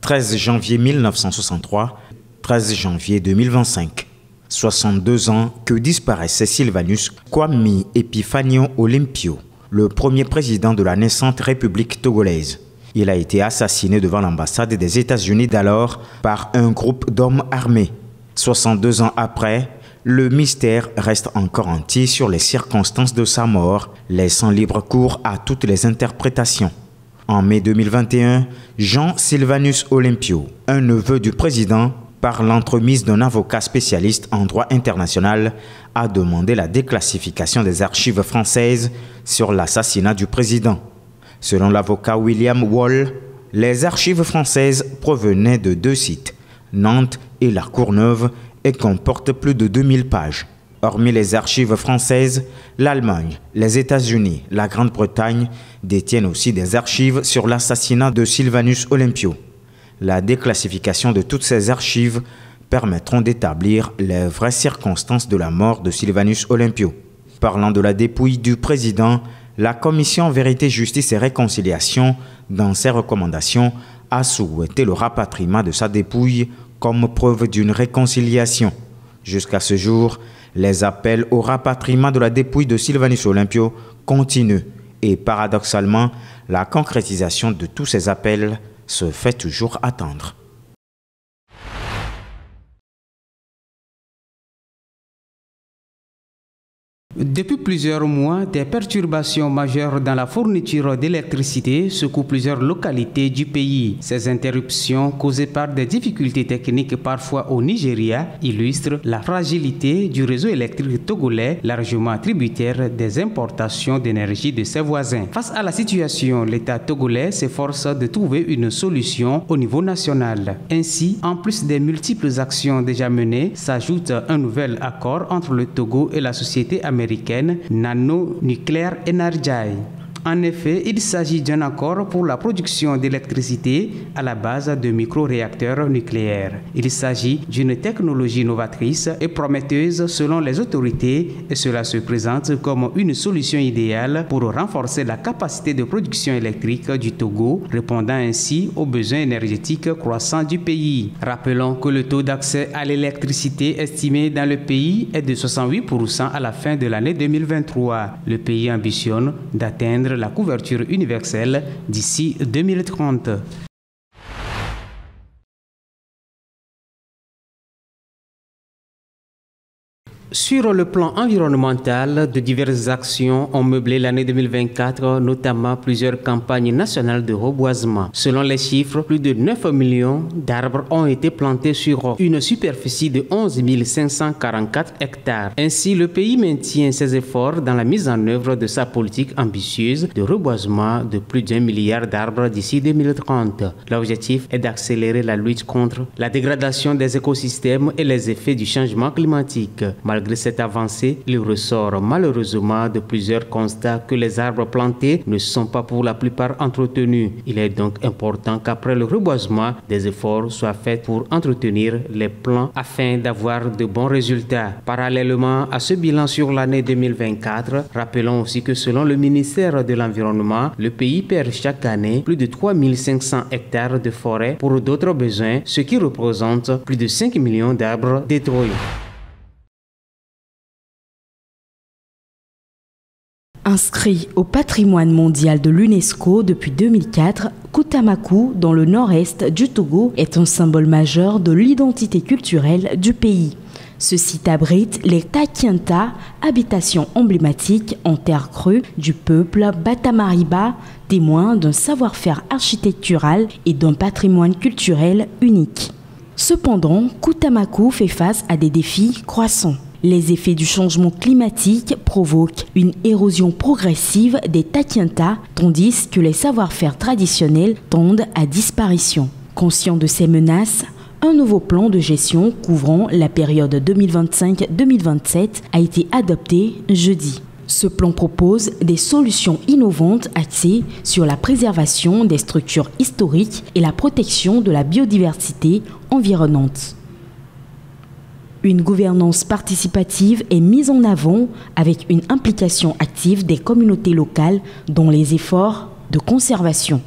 13 janvier 1963, 13 janvier 2025. 62 ans que disparaissait Sylvanus Kwame Epifanio Olympio, le premier président de la naissante République togolaise. Il a été assassiné devant l'ambassade des États-Unis d'alors par un groupe d'hommes armés. 62 ans après, le mystère reste encore entier sur les circonstances de sa mort, laissant libre cours à toutes les interprétations. En mai 2021, Jean Sylvanus Olympio, un neveu du président, par l'entremise d'un avocat spécialiste en droit international, a demandé la déclassification des archives françaises sur l'assassinat du président. Selon l'avocat William Wall, les archives françaises provenaient de 2 sites, Nantes et La Courneuve, et comportent plus de 2000 pages. Hormis les archives françaises, l'Allemagne, les États-Unis, la Grande-Bretagne détiennent aussi des archives sur l'assassinat de Sylvanus Olympio. La déclassification de toutes ces archives permettront d'établir les vraies circonstances de la mort de Sylvanus Olympio. Parlant de la dépouille du président, la Commission Vérité, Justice et Réconciliation, dans ses recommandations, a souhaité le rapatriement de sa dépouille comme preuve d'une réconciliation. Jusqu'à ce jour, les appels au rapatriement de la dépouille de Sylvanus Olympio continuent et paradoxalement, la concrétisation de tous ces appels se fait toujours attendre. Depuis plusieurs mois, des perturbations majeures dans la fourniture d'électricité secouent plusieurs localités du pays. Ces interruptions, causées par des difficultés techniques parfois au Nigeria, illustrent la fragilité du réseau électrique togolais, largement tributaire des importations d'énergie de ses voisins. Face à la situation, l'État togolais s'efforce de trouver une solution au niveau national. Ainsi, en plus des multiples actions déjà menées, s'ajoute un nouvel accord entre le Togo et la société américaine Nano Nuclear Energy. En effet, il s'agit d'un accord pour la production d'électricité à la base de micro-réacteurs nucléaires. Il s'agit d'une technologie novatrice et prometteuse selon les autorités et cela se présente comme une solution idéale pour renforcer la capacité de production électrique du Togo, répondant ainsi aux besoins énergétiques croissants du pays. Rappelons que le taux d'accès à l'électricité estimé dans le pays est de 68% à la fin de l'année 2023. Le pays ambitionne d'atteindre la couverture universelle d'ici 2030. Sur le plan environnemental, de diverses actions ont meublé l'année 2024, notamment plusieurs campagnes nationales de reboisement. Selon les chiffres, plus de 9 millions d'arbres ont été plantés sur une superficie de 11 544 hectares. Ainsi, le pays maintient ses efforts dans la mise en œuvre de sa politique ambitieuse de reboisement de plus d'1 milliard d'arbres d'ici 2030. L'objectif est d'accélérer la lutte contre la dégradation des écosystèmes et les effets du changement climatique. Malgré cette avancée, il ressort malheureusement de plusieurs constats que les arbres plantés ne sont pas pour la plupart entretenus. Il est donc important qu'après le reboisement, des efforts soient faits pour entretenir les plants afin d'avoir de bons résultats. Parallèlement à ce bilan sur l'année 2024, rappelons aussi que selon le ministère de l'Environnement, le pays perd chaque année plus de 3 500 hectares de forêt pour d'autres besoins, ce qui représente plus de 5 millions d'arbres détruits. Inscrit au patrimoine mondial de l'UNESCO depuis 2004, Koutamakou, dans le nord-est du Togo, est un symbole majeur de l'identité culturelle du pays. Ce site abrite les Takienta, habitations emblématiques en terre crue du peuple Batamariba, témoins d'un savoir-faire architectural et d'un patrimoine culturel unique. Cependant, Koutamakou fait face à des défis croissants. Les effets du changement climatique provoquent une érosion progressive des Takienta, tandis que les savoir-faire traditionnels tendent à disparition. Conscient de ces menaces, un nouveau plan de gestion couvrant la période 2025-2027 a été adopté jeudi. Ce plan propose des solutions innovantes axées sur la préservation des structures historiques et la protection de la biodiversité environnante. Une gouvernance participative est mise en avant avec une implication active des communautés locales dans les efforts de conservation.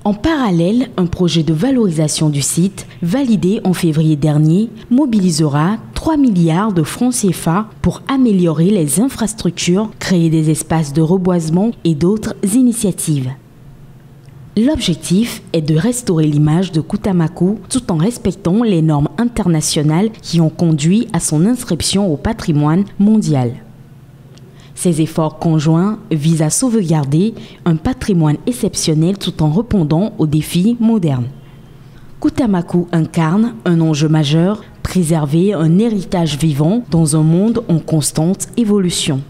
En parallèle, un projet de valorisation du site, validé en février dernier, mobilisera 3 milliards de francs CFA pour améliorer les infrastructures, créer des espaces de reboisement et d'autres initiatives. L'objectif est de restaurer l'image de Koutamakou tout en respectant les normes internationales qui ont conduit à son inscription au patrimoine mondial. Ces efforts conjoints visent à sauvegarder un patrimoine exceptionnel tout en répondant aux défis modernes. Koutamakou incarne un enjeu majeur, préserver un héritage vivant dans un monde en constante évolution.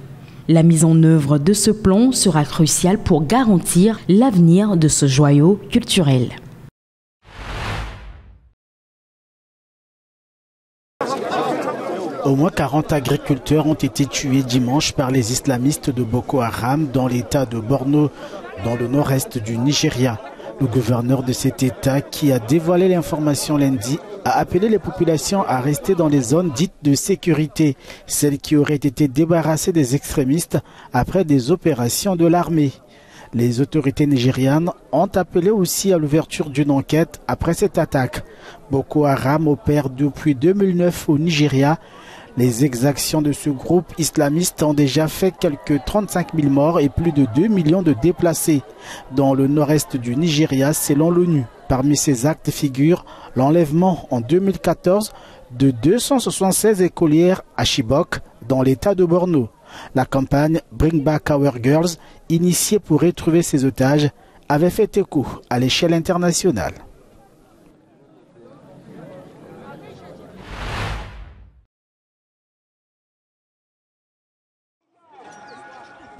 La mise en œuvre de ce plan sera cruciale pour garantir l'avenir de ce joyau culturel. Au moins 40 agriculteurs ont été tués dimanche par les islamistes de Boko Haram dans l'état de Borno, dans le nord-est du Nigeria. Le gouverneur de cet état, qui a dévoilé l'information lundi, a appelé les populations à rester dans les zones dites de sécurité, celles qui auraient été débarrassées des extrémistes après des opérations de l'armée. Les autorités nigérianes ont appelé aussi à l'ouverture d'une enquête après cette attaque. Boko Haram opère depuis 2009 au Nigeria. Les exactions de ce groupe islamiste ont déjà fait quelques 35 000 morts et plus de 2 millions de déplacés dans le nord-est du Nigeria selon l'ONU. Parmi ces actes figure l'enlèvement en 2014 de 276 écolières à Chibok dans l'état de Borno. La campagne Bring Back Our Girls, initiée pour retrouver ces otages, avait fait écho à l'échelle internationale.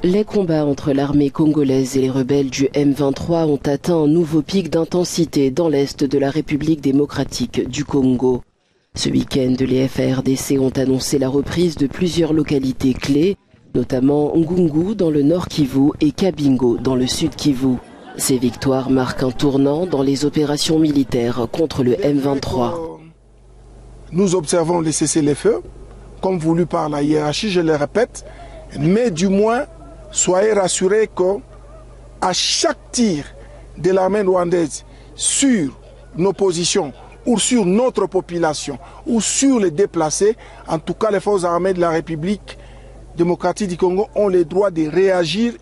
Les combats entre l'armée congolaise et les rebelles du M23 ont atteint un nouveau pic d'intensité dans l'est de la République démocratique du Congo. Ce week-end, les FARDC ont annoncé la reprise de plusieurs localités clés, notamment Ngungu dans le nord Kivu et Kabingo dans le sud Kivu. Ces victoires marquent un tournant dans les opérations militaires contre le M23. Nous observons les cessez-le-feu, comme voulu par la hiérarchie, je le répète, mais du moins, soyez rassurés qu'à chaque tir de l'armée rwandaise sur nos positions ou sur notre population ou sur les déplacés, en tout cas les forces armées de la République démocratique du Congo ont le droit de réagir.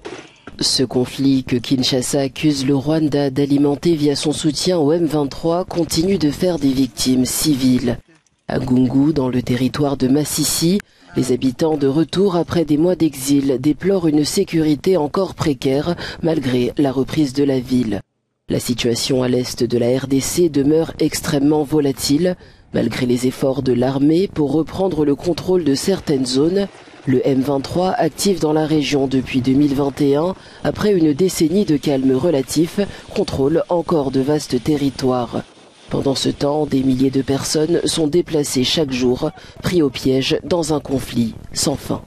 Ce conflit que Kinshasa accuse le Rwanda d'alimenter via son soutien au M23 continue de faire des victimes civiles. À Ngungu, dans le territoire de Massissi, les habitants de retour après des mois d'exil déplorent une sécurité encore précaire malgré la reprise de la ville. La situation à l'est de la RDC demeure extrêmement volatile. Malgré les efforts de l'armée pour reprendre le contrôle de certaines zones, le M23, actif dans la région depuis 2021, après une décennie de calme relatif, contrôle encore de vastes territoires. Pendant ce temps, des milliers de personnes sont déplacées chaque jour, pris au piège dans un conflit sans fin.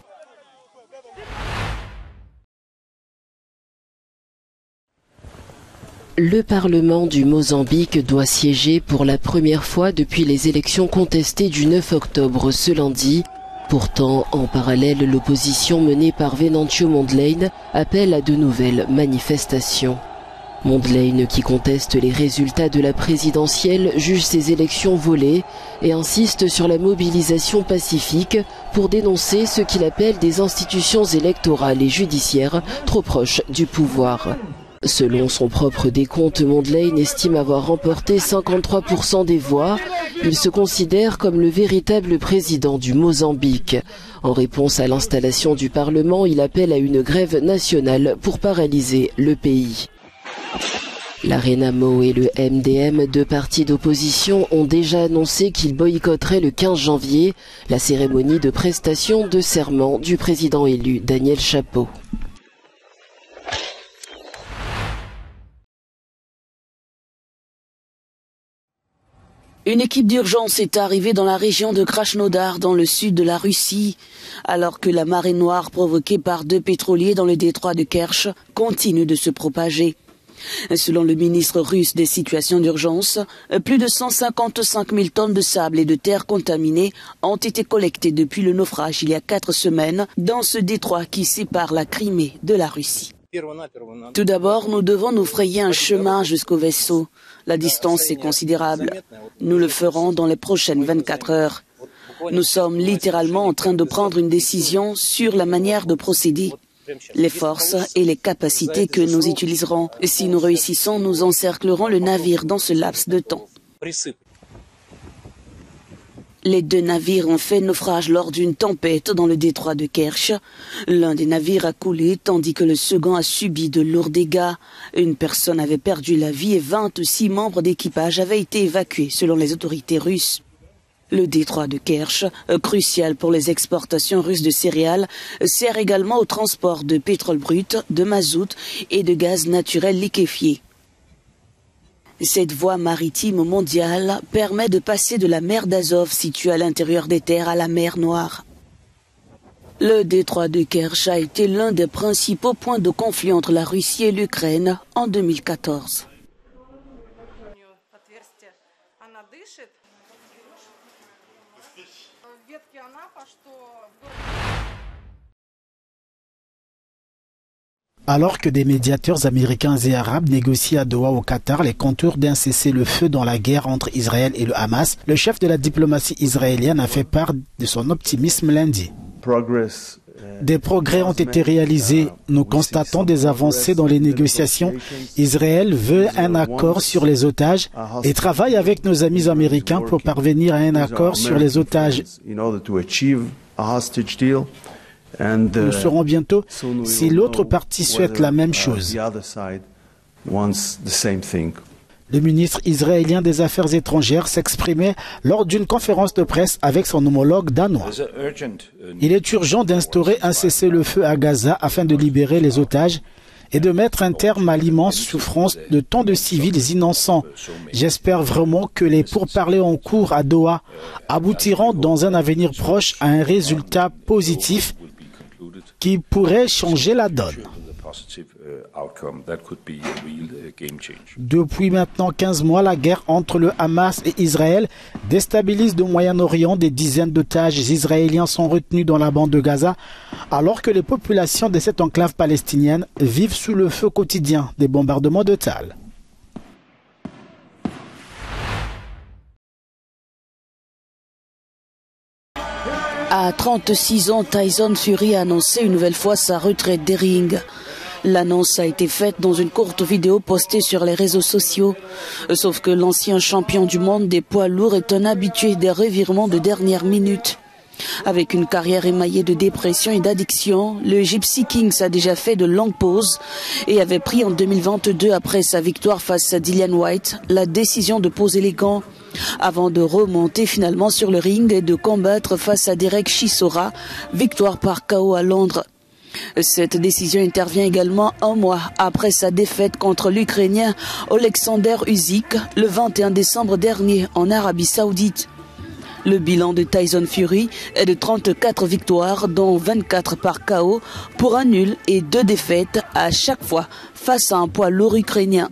Le Parlement du Mozambique doit siéger pour la première fois depuis les élections contestées du 9 octobre ce lundi. Pourtant, en parallèle, l'opposition menée par Venancio Mondlane appelle à de nouvelles manifestations. Mondlane, qui conteste les résultats de la présidentielle, juge ces élections volées et insiste sur la mobilisation pacifique pour dénoncer ce qu'il appelle des institutions électorales et judiciaires trop proches du pouvoir. Selon son propre décompte, Mondlane estime avoir remporté 53% des voix. Il se considère comme le véritable président du Mozambique. En réponse à l'installation du Parlement, il appelle à une grève nationale pour paralyser le pays. La Renamo et le MDM, deux partis d'opposition, ont déjà annoncé qu'ils boycotteraient le 15 janvier la cérémonie de prestation de serment du président élu Daniel Chapo. Une équipe d'urgence est arrivée dans la région de Krasnodar, dans le sud de la Russie, alors que la marée noire provoquée par deux pétroliers dans le détroit de Kerch continue de se propager. Selon le ministre russe des situations d'urgence, plus de 155 000 tonnes de sable et de terre contaminée ont été collectées depuis le naufrage il y a 4 semaines dans ce détroit qui sépare la Crimée de la Russie. Tout d'abord, nous devons nous frayer un chemin jusqu'au vaisseau. La distance est considérable. Nous le ferons dans les prochaines 24 heures. Nous sommes littéralement en train de prendre une décision sur la manière de procéder, les forces et les capacités que nous utiliserons. Et si nous réussissons, nous encerclerons le navire dans ce laps de temps. Les deux navires ont fait naufrage lors d'une tempête dans le détroit de Kerch. L'un des navires a coulé tandis que le second a subi de lourds dégâts. Une personne avait perdu la vie et 26 membres d'équipage avaient été évacués selon les autorités russes. Le détroit de Kerch, crucial pour les exportations russes de céréales, sert également au transport de pétrole brut, de mazout et de gaz naturel liquéfié. Cette voie maritime mondiale permet de passer de la mer d'Azov située à l'intérieur des terres à la mer Noire. Le détroit de Kerch a été l'un des principaux points de conflit entre la Russie et l'Ukraine en 2014. Alors que des médiateurs américains et arabes négocient à Doha au Qatar les contours d'un cessez-le-feu dans la guerre entre Israël et le Hamas, le chef de la diplomatie israélienne a fait part de son optimisme lundi. Des progrès ont été réalisés. Nous constatons des avancées dans les négociations. Israël veut un accord sur les otages et travaille avec nos amis américains pour parvenir à un accord sur les otages. Nous saurons bientôt si l'autre partie souhaite la même chose. Le ministre israélien des Affaires étrangères s'exprimait lors d'une conférence de presse avec son homologue danois. Il est urgent d'instaurer un cessez-le-feu à Gaza afin de libérer les otages et de mettre un terme à l'immense souffrance de tant de civils innocents. J'espère vraiment que les pourparlers en cours à Doha aboutiront dans un avenir proche à un résultat positif qui pourrait changer la donne. Depuis maintenant 15 mois, la guerre entre le Hamas et Israël déstabilise le Moyen-Orient. Des dizaines d'otages israéliens sont retenus dans la bande de Gaza, alors que les populations de cette enclave palestinienne vivent sous le feu quotidien des bombardements de Tal. À 36 ans, Tyson Fury a annoncé une nouvelle fois sa retraite des rings. L'annonce a été faite dans une courte vidéo postée sur les réseaux sociaux. Sauf que l'ancien champion du monde des poids lourds est un habitué des revirements de dernière minute. Avec une carrière émaillée de dépression et d'addiction, le Gypsy Kings a déjà fait de longues pauses et avait pris en 2022, après sa victoire face à Dillian Whyte, la décision de poser les gants avant de remonter finalement sur le ring et de combattre face à Derek Chisora, victoire par KO à Londres. Cette décision intervient également un mois après sa défaite contre l'Ukrainien Oleksandr Usyk le 21 décembre dernier en Arabie Saoudite. Le bilan de Tyson Fury est de 34 victoires, dont 24 par KO, pour un nul et 2 défaites à chaque fois face à un poids lourd ukrainien.